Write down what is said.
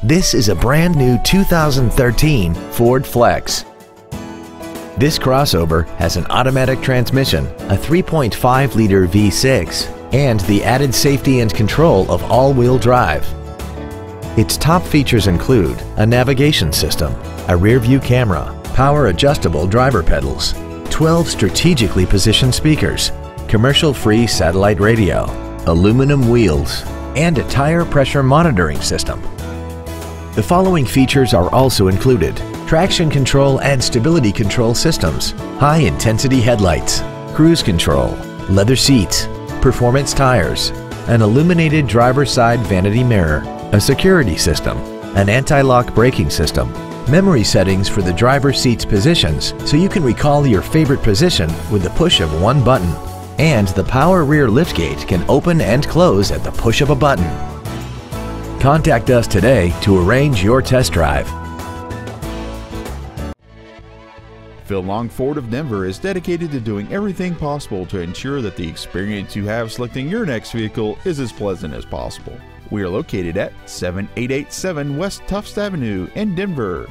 This is a brand new 2013 Ford Flex. This crossover has an automatic transmission, a 3.5-liter V6, and the added safety and control of all-wheel drive. Its top features include a navigation system, a rear-view camera, power-adjustable driver pedals, 12 strategically positioned speakers, commercial-free satellite radio, aluminum wheels, and a tire pressure monitoring system. The following features are also included: traction control and stability control systems, high-intensity headlights, cruise control, leather seats, performance tires, an illuminated driver's side vanity mirror, a security system, an anti-lock braking system, memory settings for the driver's seat's positions so you can recall your favorite position with the push of one button, and the power rear liftgate can open and close at the push of a button. Contact us today to arrange your test drive. Phil Long Ford of Denver is dedicated to doing everything possible to ensure that the experience you have selecting your next vehicle is as pleasant as possible. We are located at 7887 West Tufts Avenue in Denver.